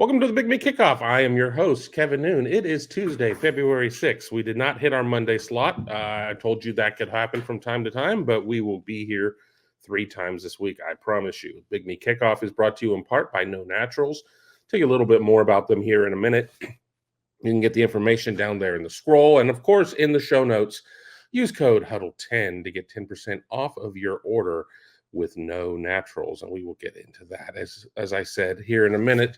Welcome to the Big Me Kickoff. I am your host, Kevin Noon. It is Tuesday, February 6th. We did not hit our Monday slot. I told you that could happen from time to time, but we will be here 3 times this week, I promise you. Big Me Kickoff is brought to you in part by No Naturals. Tell you a little bit more about them here in a minute. You can get the information down there in the scroll. And of course, in the show notes, use code HUDDLE10 to get 10% off of your order with No Naturals. And we will get into that, as I said, here in a minute.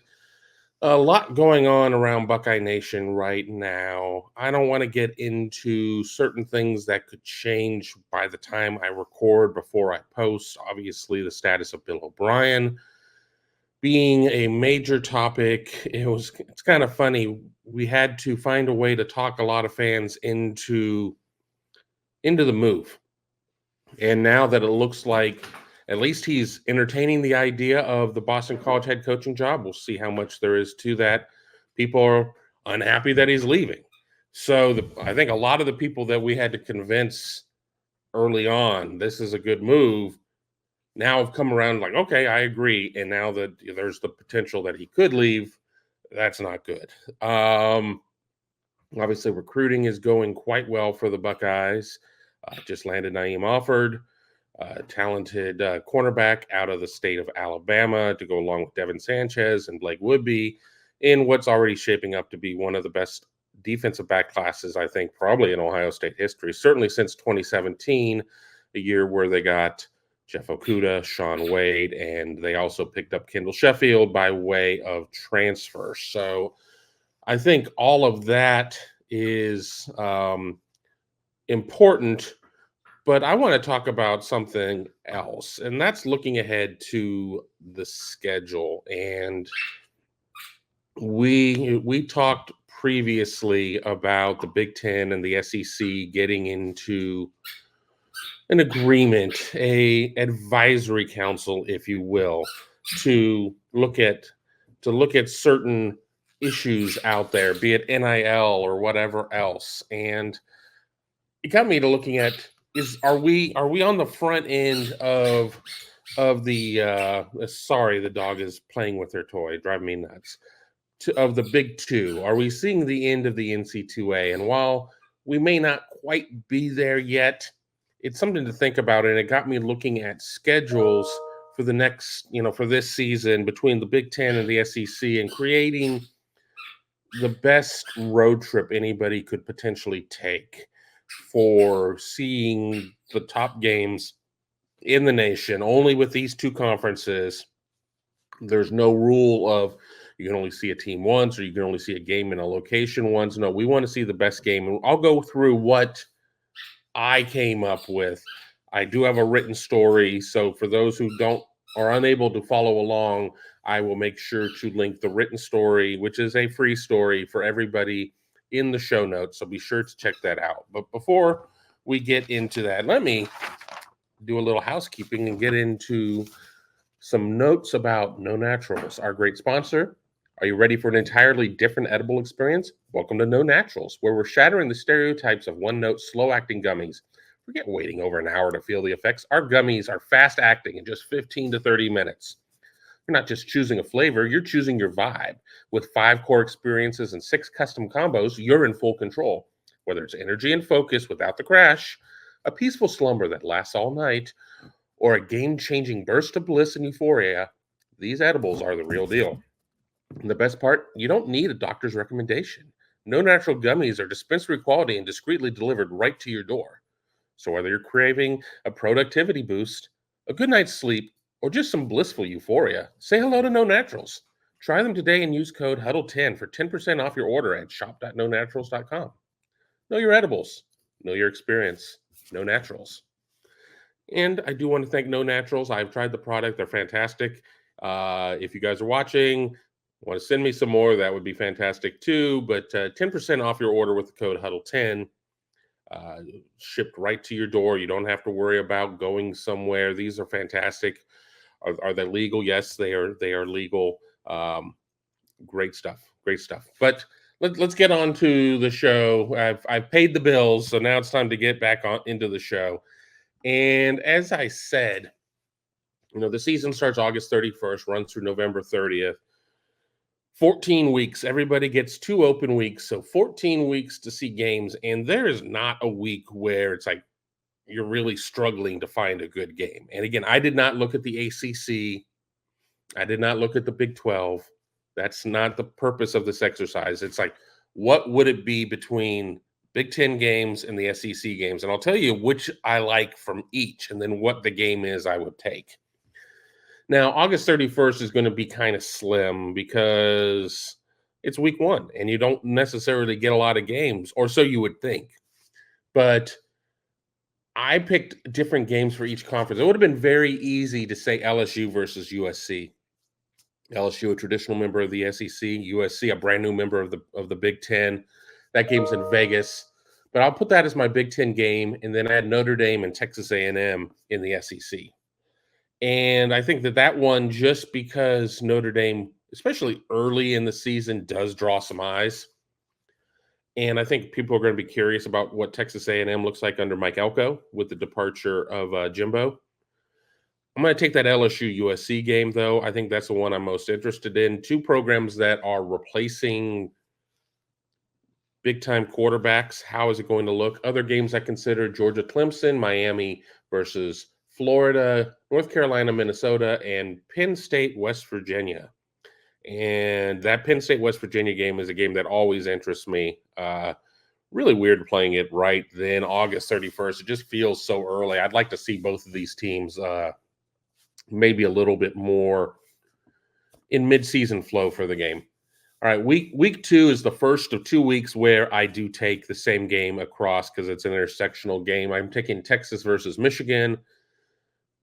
A lot going on around Buckeye Nation right now. I don't want to get into certain things that could change by the time I record before I post. Obviously, the status of Bill O'Brien being a major topic. It's kind of funny. We had to find a way to talk a lot of fans into the move. And now that it looks like at least he's entertaining the idea of the Boston College head coaching job. We'll see how much there is to that. People are unhappy that he's leaving. So I think a lot of the people that we had to convince early on, this is a good move, now have come around like, okay, I agree. And now that there's the potential that he could leave, that's not good. Obviously, recruiting is going quite well for the Buckeyes. Just landed Naeem Offord. Talented cornerback out of the state of Alabama to go along with Devin Sanchez and Blake Woodby in what's already shaping up to be one of the best defensive back classes, I think, probably in Ohio State history, certainly since 2017, a year where they got Jeff Okudah, Shaun Wade, and they also picked up Kendall Sheffield by way of transfer. So I think all of that is important. But I want to talk about something else, and that's looking ahead to the schedule. And we talked previously about the Big Ten and the SEC getting into an agreement, a advisory council, if you will, to look at certain issues out there, be it NIL or whatever else. And it got me to looking at, are we on the front end of the sorry, the dog is playing with their toy, driving me nuts, of the Big Two? Are we seeing the end of the NC2A? And while we may not quite be there yet, it's something to think about. And it got me looking at schedules for the next, for this season between the Big Ten and the SEC, and creating the best road trip anybody could potentially take for seeing the top games in the nation. Only with these two conferences, there's no rule of you can only see a team once or you can only see a game in a location once. No, we want to see the best game. And I'll go through what I came up with. I do have a written story, so for those who are unable to follow along, I will make sure to link the written story, which is a free story for everybody, in the show notes, so be sure to check that out. But before we get into that, let me do a little housekeeping and get into some notes about No Naturals, our great sponsor. Are you ready for an entirely different edible experience? Welcome to No Naturals, where we're shattering the stereotypes of one-note, slow-acting gummies. Forget waiting over an hour to feel the effects. Our gummies are fast-acting in just 15 to 30 minutes. You're not just choosing a flavor, you're choosing your vibe. With 5 core experiences and 6 custom combos, you're in full control. Whether it's energy and focus without the crash, a peaceful slumber that lasts all night, or a game-changing burst of bliss and euphoria, these edibles are the real deal. And the best part, you don't need a doctor's recommendation. No Natural gummies are dispensary quality and discreetly delivered right to your door. So whether you're craving a productivity boost, a good night's sleep, or just some blissful euphoria, say hello to No Naturals. Try them today and use code HUDDLE10 for 10% off your order at shop.nonaturals.com. Know your edibles. Know your experience. No Naturals. And I do want to thank No Naturals. I've tried the product. They're fantastic. If you guys are watching, want to send me some more, that would be fantastic too. But 10% off your order with the code HUDDLE10. Shipped right to your door. You don't have to worry about going somewhere. These are fantastic. Are they legal? Yes, they are. They are legal. Great stuff. Great stuff. But let's get on to the show. I've paid the bills, so now it's time to get back into the show. And as I said, the season starts August 31st, runs through November 30th. 14 weeks. Everybody gets 2 open weeks, so 14 weeks to see games, and there is not a week where it's like you're really struggling to find a good game. And again, I did not look at the ACC. I did not look at the Big 12. That's not the purpose of this exercise. It's like, what would it be between Big 10 games and the SEC games? And I'll tell you which I like from each, and then what the game is I would take. Now, August 31st is going to be kind of slim because it's week 1, and you don't necessarily get a lot of games, or so you would think. But I picked different games for each conference. It would have been very easy to say LSU versus USC. LSU, a traditional member of the SEC, USC, a brand new member of the Big Ten. That game's in Vegas, but I'll put that as my Big Ten game, and then I had Notre Dame and Texas A&M in the SEC. And I think that one, just because Notre Dame, especially early in the season, does draw some eyes. And I think people are going to be curious about what Texas A&M looks like under Mike Elko with the departure of Jimbo. I'm going to take that LSU USC game, though. I think that's the one I'm most interested in. 2 programs that are replacing big-time quarterbacks. How is it going to look? Other games I consider: Georgia Clemson, Miami versus Florida, North Carolina, Minnesota, and Penn State, West Virginia. And that Penn State, West Virginia game is a game that always interests me. Really weird playing it right then, August 31st. It just feels so early. I'd like to see both of these teams maybe a little bit more in mid-season flow for the game. All right, week 2 is the first of 2 weeks where I do take the same game across because it's an intersectional game. I'm taking Texas versus Michigan.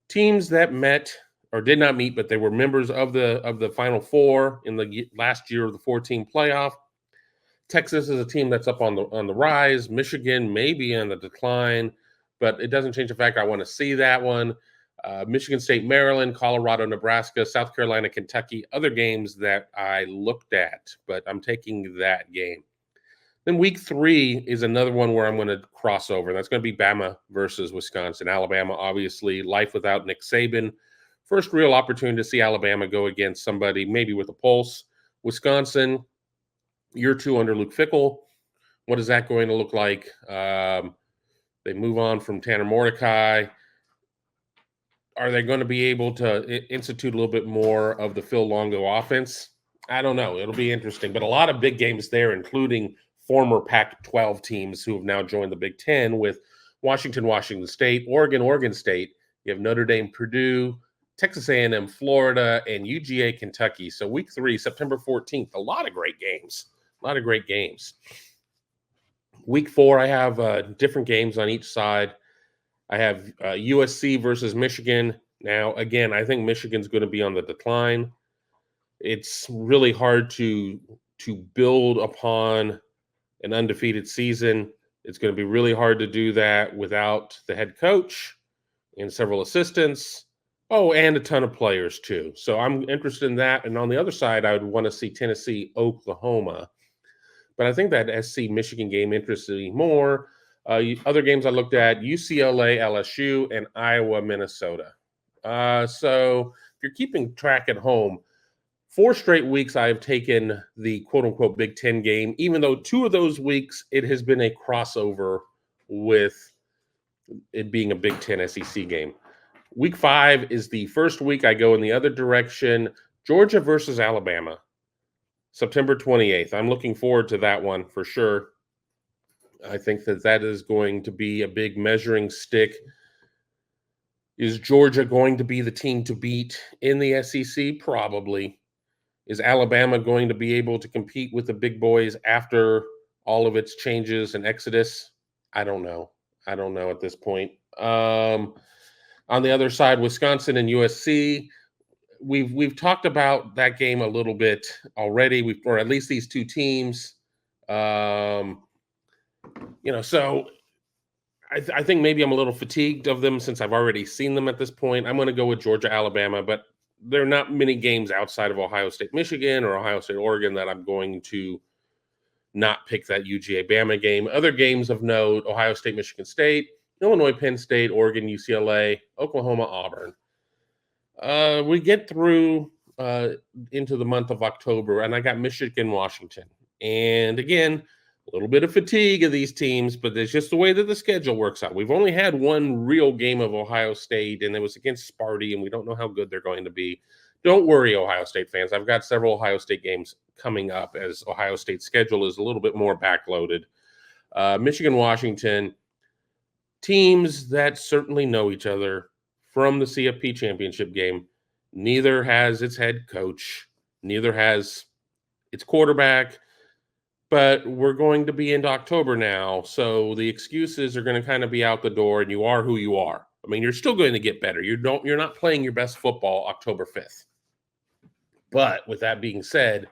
Teams that met or did not meet, but they were members of the Final Four in the last year of the 4-team playoff. Texas is a team that's up on the rise. Michigan may be on the decline, but it doesn't change the fact I want to see that one. Michigan State, Maryland, Colorado, Nebraska, South Carolina, Kentucky, other games that I looked at, but I'm taking that game. Then week 3 is another one where I'm going to cross over. That's going to be Bama versus Wisconsin. Alabama, obviously, life without Nick Saban. First real opportunity to see Alabama go against somebody maybe with a pulse. Wisconsin, year 2 under Luke Fickell. What is that going to look like? They move on from Tanner Mordecai. Are they going to be able to institute a little bit more of the Phil Longo offense? I don't know. It'll be interesting. But a lot of big games there, including former Pac-12 teams who have now joined the Big Ten, with Washington, Washington State, Oregon, Oregon State. You have Notre Dame, Purdue, Texas A&M, Florida, and UGA, Kentucky. So week 3, September 14th, a lot of great games. A lot of great games. Week 4, I have different games on each side. I have USC versus Michigan. Now, again, I think Michigan's going to be on the decline. It's really hard to build upon an undefeated season. It's going to be really hard to do that without the head coach and several assistants. Oh, and a ton of players too. So I'm interested in that. And on the other side, I would want to see Tennessee, Oklahoma. But I think that SC Michigan game interests me more. Other games I looked at: UCLA, LSU, and Iowa, Minnesota. So if you're keeping track at home, 4 straight weeks I have taken the quote-unquote Big Ten game, even though 2 of those weeks it has been a crossover with it being a Big Ten SEC game. Week 5 is the first week I go in the other direction. Georgia versus Alabama, September 28th. I'm looking forward to that one for sure. I think that is going to be a big measuring stick. Is Georgia going to be the team to beat in the SEC? Probably. Is Alabama going to be able to compete with the big boys after all of its changes and exodus? I don't know. I don't know at this point. On the other side, Wisconsin and USC. We've talked about that game a little bit already. Or at least these 2 teams. So I think maybe I'm a little fatigued of them since I've already seen them at this point. I'm going to go with Georgia, Alabama, but there are not many games outside of Ohio State, Michigan, or Ohio State, Oregon that I'm going to not pick that UGA Bama game. Other games of note: Ohio State, Michigan State, Illinois, Penn State, Oregon, UCLA, Oklahoma, Auburn. We get through into the month of October, and I got Michigan, Washington. And again, a little bit of fatigue of these teams, but it's just the way that the schedule works out. We've only had one real game of Ohio State, and it was against Sparty, and we don't know how good they're going to be. Don't worry, Ohio State fans. I've got several Ohio State games coming up as Ohio State's schedule is a little bit more backloaded. Michigan, Washington, teams that certainly know each other from the CFP championship game. Neither has its head coach, neither has its quarterback, but we're going to be into October now, so the excuses are going to kind of be out the door, and you are who you are. I mean, you're still going to get better. You're not playing your best football October 5th. But with that being said,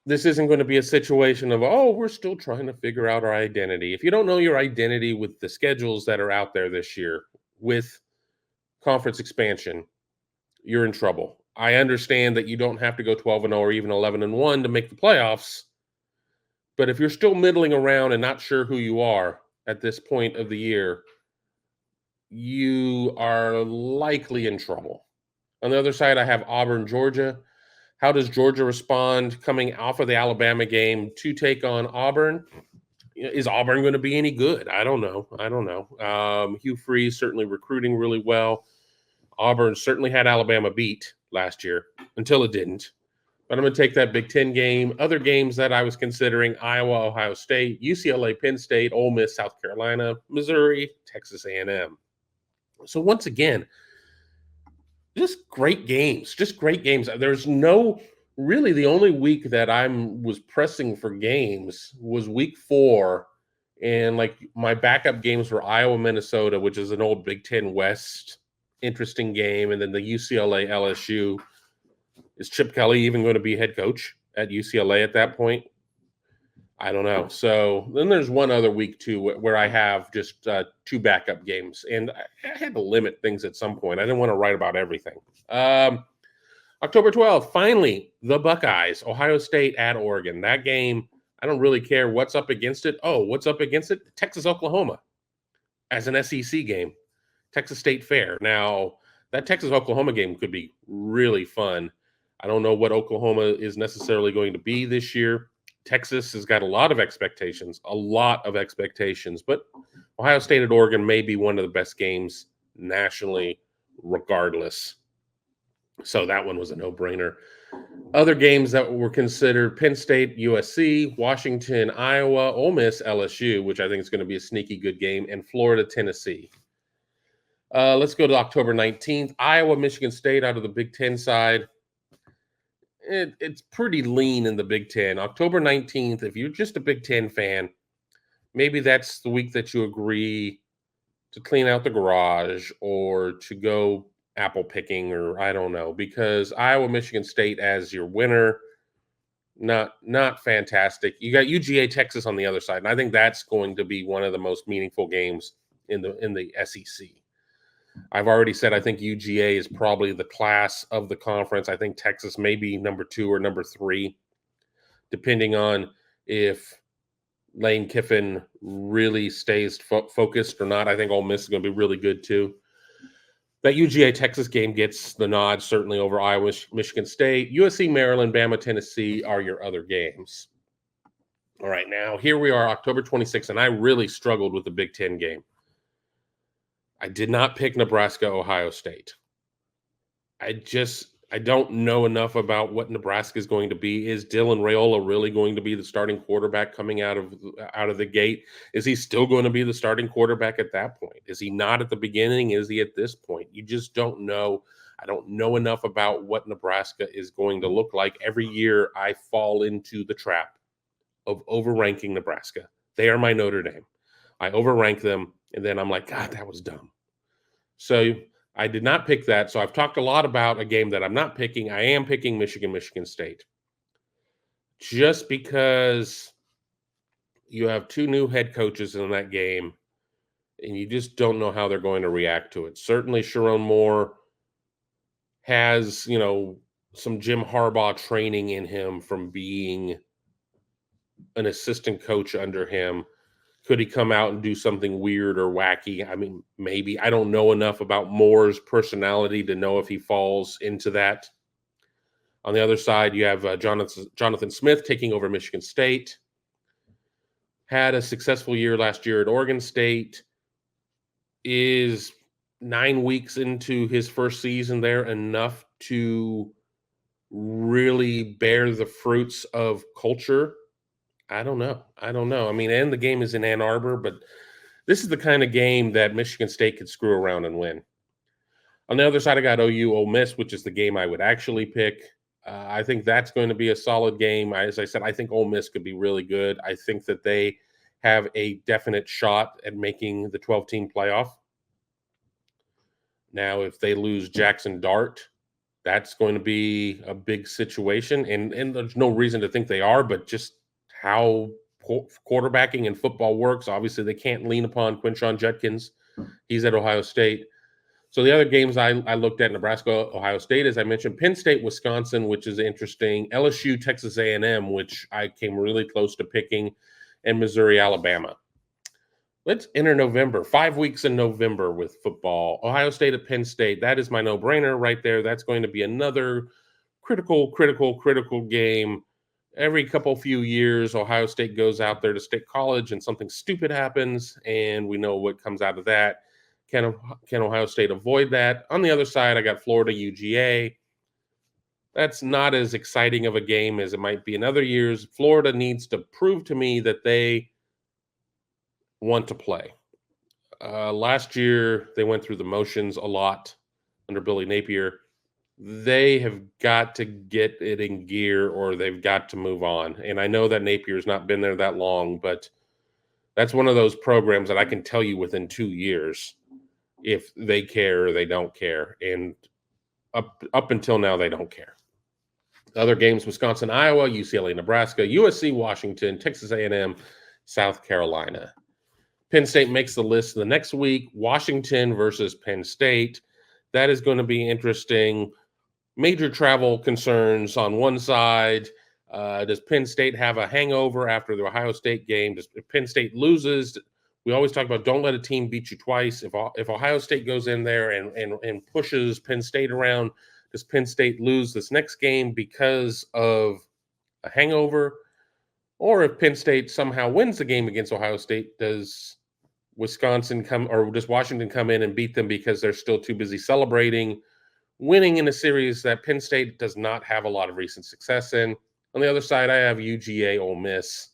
this isn't going to be a situation of, oh, we're still trying to figure out our identity. If you don't know your identity with the schedules that are out there this year with conference expansion, you're in trouble. I understand that you don't have to go 12-0 or even 11-1 to make the playoffs. But if you're still middling around and not sure who you are at this point of the year, you are likely in trouble. On the other side, I have Auburn, Georgia. How does Georgia respond coming off of the Alabama game to take on Auburn? Is Auburn going to be any good? I don't know. Hugh Freeze certainly recruiting really well. Auburn certainly had Alabama beat last year until it didn't. But I'm going to take that Big Ten game. Other games that I was considering, Iowa, Ohio State, UCLA, Penn State, Ole Miss, South Carolina, Missouri, Texas A&M. So once again, just great games. There's really the only week that I was pressing for games was week 4. And like my backup games were Iowa, Minnesota, which is an old Big Ten West interesting game. And then the UCLA, LSU. Is Chip Kelly even going to be head coach at UCLA at that point? I don't know. So then there's one other week too where I have just 2 backup games, and I had to limit things at some point. I didn't want to write about everything. October 12th, finally, the Buckeyes, Ohio State at Oregon. That game, I don't really care what's up against it. Oh, what's up against it? Texas, Oklahoma as an SEC game. Texas State Fair. Now, that Texas-Oklahoma game could be really fun. I don't know what Oklahoma is necessarily going to be this year. Texas has got a lot of expectations, but Ohio State at Oregon may be one of the best games nationally regardless. So that one was a no-brainer. Other games that were considered, Penn State, USC, Washington, Iowa, Ole Miss, LSU, which I think is going to be a sneaky good game, and Florida, Tennessee. Let's go to October 19th. Iowa, Michigan State out of the Big Ten side. It's pretty lean in the Big Ten. October 19th, if you're just a Big Ten fan, maybe that's the week that you agree to clean out the garage or to go apple picking, or I don't know, because Iowa, Michigan State as your winner, not fantastic. You got UGA, Texas on the other side, and I think that's going to be one of the most meaningful games in the SEC. I've already said I think UGA is probably the class of the conference. I think Texas may be number 2 or number 3, depending on if Lane Kiffin really stays focused or not. I think Ole Miss is going to be really good too. That UGA-Texas game gets the nod certainly over Iowa, Michigan State. USC, Maryland, Bama, Tennessee are your other games. All right, now here we are, October 26th, and I really struggled with the Big Ten game. I did not pick Nebraska, Ohio State. I don't know enough about what Nebraska is going to be. Is Dylan Raiola really going to be the starting quarterback coming out of the gate? Is he still going to be the starting quarterback at that point? Is he not at the beginning? Is he at this point? You just don't know. I don't know enough about what Nebraska is going to look like. Every year I fall into the trap of overranking Nebraska. They are my Notre Dame. I overrank them, and then I'm like, God, that was dumb. So I did not pick that. So I've talked a lot about a game that I'm not picking. I am picking Michigan State. Just because you have 2 new head coaches in that game, and you just don't know how they're going to react to it. Certainly Sharon Moore has, some Jim Harbaugh training in him from being an assistant coach under him. Could he come out and do something weird or wacky? I mean, maybe. I don't know enough about Moore's personality to know if he falls into that. On the other side, you have Jonathan Smith taking over Michigan State. Had a successful year last year at Oregon State. Is 9 weeks into his first season there enough to really bear the fruits of culture? I don't know. I mean, and the game is in Ann Arbor, but this is the kind of game that Michigan State could screw around and win. On the other side, I got OU Ole Miss, which is the game I would actually pick. I think that's going to be a solid game. As I said, I think Ole Miss could be really good. I think that they have a definite shot at making the 12-team playoff. Now, if they lose Jackson Dart, that's going to be a big situation. And there's no reason to think they are, but just how quarterbacking in football works. Obviously, they can't lean upon Quinshon Judkins. He's at Ohio State. So the other games I looked at, Nebraska, Ohio State, as I mentioned, Penn State, Wisconsin, which is interesting, LSU, Texas A&M, which I came really close to picking, and Missouri, Alabama. Let's enter November, 5 weeks in November with football. Ohio State at Penn State, that is my no-brainer right there. That's going to be another critical game. Every few years, Ohio State goes out there to State College and something stupid happens, and we know what comes out of that. Can Ohio State avoid that? On the other side, I got Florida, UGA. That's not as exciting of a game as it might be in other years. Florida needs to prove to me that they want to play. Last year, they went through the motions a lot under Billy Napier. They have got to get it in gear or they've got to move on. And I know that Napier's not been there that long, but that's one of those programs that I can tell you within 2 years if they care or they don't care. And up until now, they don't care. Other games, Wisconsin, Iowa, UCLA, Nebraska, USC, Washington, Texas A&M, South Carolina. Penn State makes the list the next week. Washington versus Penn State. That is going to be interesting. Major travel concerns on one side. Does Penn State have a hangover after the Ohio State game? If Penn State loses, we always talk about don't let a team beat you twice. If Ohio State goes in there and pushes Penn State around, does Penn State lose this next game because of a hangover? Or if Penn State somehow wins the game against Ohio State, does Washington come in and beat them because they're still too busy celebrating winning in a series that Penn State does not have a lot of recent success in? On the other side, I have UGA Ole Miss.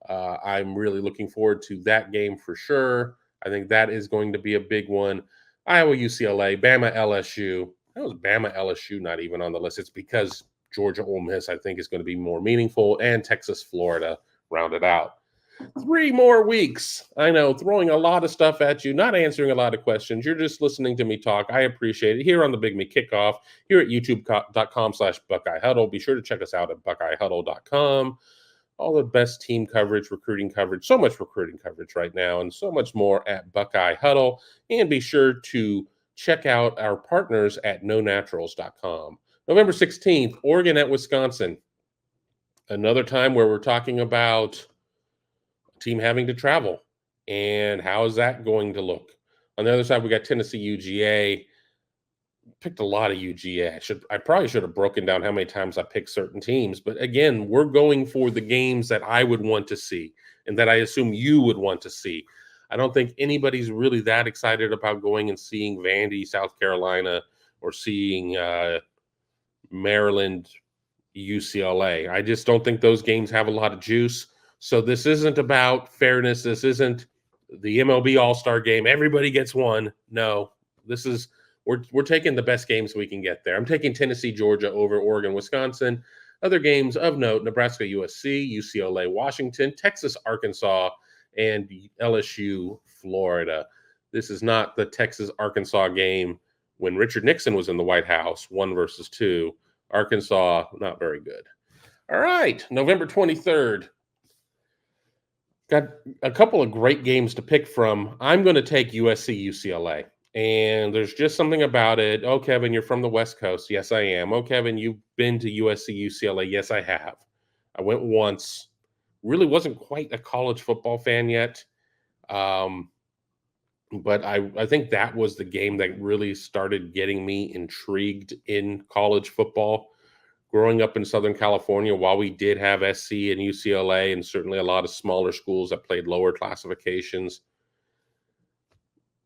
I'm really looking forward to that game for sure. I think that is going to be a big one. Iowa, UCLA, Bama, LSU. That was Bama, LSU not even on the list. It's because Georgia, Ole Miss, I think, is going to be more meaningful, and Texas, Florida rounded out. 3 more weeks. I know, throwing a lot of stuff at you, not answering a lot of questions. You're just listening to me talk. I appreciate it. Here on the Big Me Kickoff, here at youtube.com/Buckeye Huddle. Be sure to check us out at BuckeyeHuddle.com. All the best team coverage, recruiting coverage, so much recruiting coverage right now, and so much more at Buckeye Huddle. And be sure to check out our partners at nonaturals.com. November 16th, Oregon at Wisconsin. Another time where we're talking about a team having to travel and how is that going to look. On the other side, we got Tennessee, UGA. Picked a lot of UGA. I probably should have broken down how many times I picked certain teams, but again, we're going for the games that I would want to see and that I assume you would want to see. I don't think anybody's really that excited about going and seeing Vandy, South Carolina, or seeing Maryland, UCLA. I just don't think those games have a lot of juice. So this isn't about fairness. This isn't the MLB All-Star game. Everybody gets one. No, this is we're taking the best games we can get there. I'm taking Tennessee, Georgia over Oregon, Wisconsin. Other games of note: Nebraska, USC, UCLA, Washington, Texas, Arkansas, and LSU, Florida. This is not the Texas-Arkansas game when Richard Nixon was in the White House, 1 versus 2. Arkansas, not very good. All right, November 23rd. Got a couple of great games to pick from. I'm going to take USC, UCLA. And there's just something about it. Oh, Kevin, you're from the West Coast. Yes, I am. Oh, Kevin, you've been to USC, UCLA. Yes, I have. I went once. Really wasn't quite a college football fan yet. But I think that was the game that really started getting me intrigued in college football. growing up in Southern California, while we did have SC and UCLA and certainly a lot of smaller schools that played lower classifications,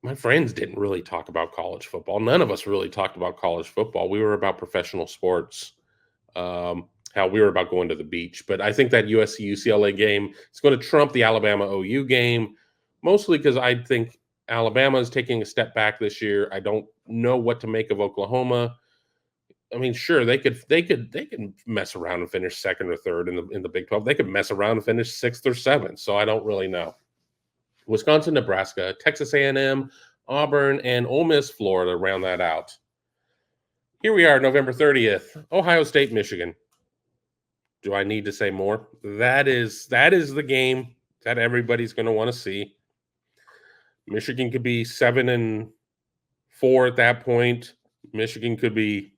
my friends didn't really talk about college football. None of us really talked about college football. We were about professional sports. How we were about going to the beach. But I think that USC UCLA game is going to trump the Alabama OU game, mostly because I think Alabama is taking a step back this year. I don't know what to make of Oklahoma. I mean, sure, they could mess around and finish second or third in the Big 12. They could mess around and finish sixth or seventh. So I don't really know. Wisconsin, Nebraska, Texas A&M, Auburn, and Ole Miss, Florida round that out. Here we are, November 30th, Ohio State, Michigan. Do I need to say more? That is the game that everybody's going to want to see. Michigan could be 7-4 at that point. Michigan could be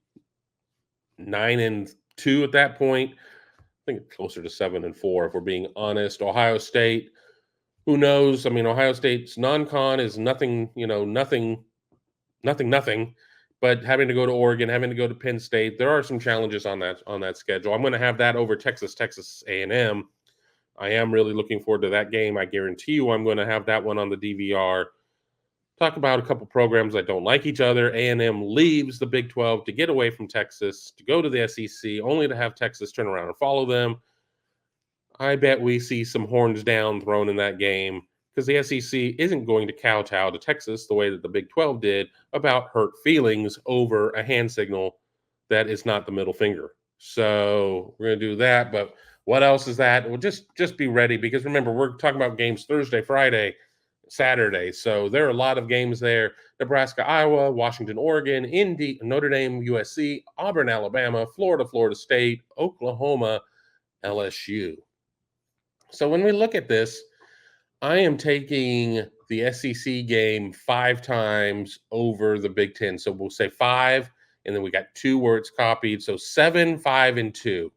9-2 at that point. I think it's closer to 7-4 if we're being honest. Ohio State, who knows? I mean, Ohio State's non-con is nothing. But having to go to Oregon, having to go to Penn State, there are some challenges on that schedule. I'm going to have that over Texas A&M. I am really looking forward to that game. I guarantee you I'm going to have that one on the DVR. Talk about a couple programs that don't like each other. A&M leaves the Big 12 to get away from Texas, to go to the SEC, only to have Texas turn around and follow them. I bet we see some horns down thrown in that game, because the SEC isn't going to kowtow to Texas the way that the Big 12 did about hurt feelings over a hand signal that is not the middle finger. So we're going to do that. But what else is that? Well, just be ready, because remember, we're talking about games Thursday, Friday, Saturday. So there are a lot of games there. Nebraska, Iowa, Washington, Oregon, Indy, Notre Dame, USC, Auburn, Alabama, Florida, Florida State, Oklahoma, LSU. So when we look at this, I am taking the SEC game 5 times over the Big Ten. So we'll say 5, and then we got 2 where it's copied. So 7, 5, and 2.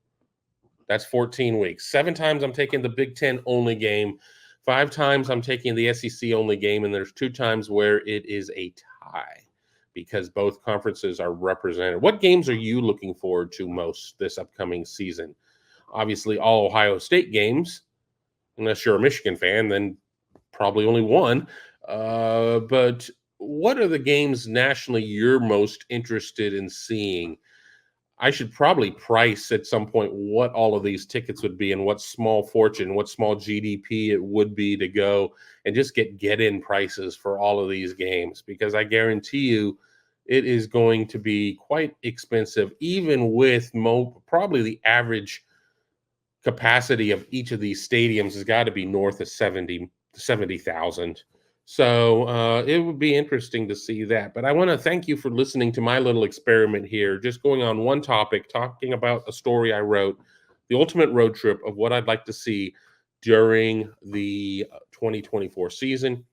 That's 14 weeks. 7 times I'm taking the Big Ten only game. 5 times I'm taking the SEC only game, and there's 2 times where it is a tie because both conferences are represented. What games are you looking forward to most this upcoming season? Obviously, all Ohio State games. Unless you're a Michigan fan, then probably only one. But what are the games nationally you're most interested in seeing? I should probably price at some point what all of these tickets would be and what small fortune, what small GDP it would be to go and just get-in prices for all of these games, because I guarantee you it is going to be quite expensive, even with probably the average capacity of each of these stadiums has got to be north of 70,000. So it would be interesting to see that. But I want to thank you for listening to my little experiment here, just going on one topic, talking about a story I wrote, the ultimate road trip of what I'd like to see during the 2024 season.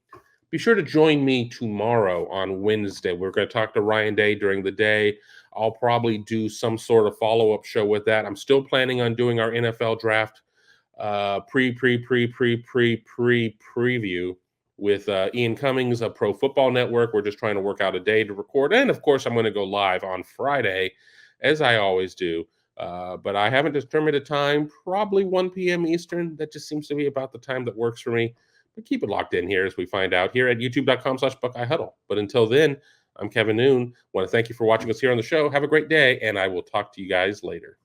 Be sure to join me tomorrow on Wednesday. We're going to talk to Ryan Day during the day. I'll probably do some sort of follow-up show with that. I'm still planning on doing our NFL draft preview with Ian Cummings of Pro Football Network. We're just trying to work out a day to record. And, of course, I'm going to go live on Friday, as I always do. But I haven't determined a time, probably 1 p.m. Eastern. That just seems to be about the time that works for me. But keep it locked in here as we find out here at youtube.com/BuckeyeHuddle. But until then, I'm Kevin Noon. I want to thank you for watching us here on the show. Have a great day, and I will talk to you guys later.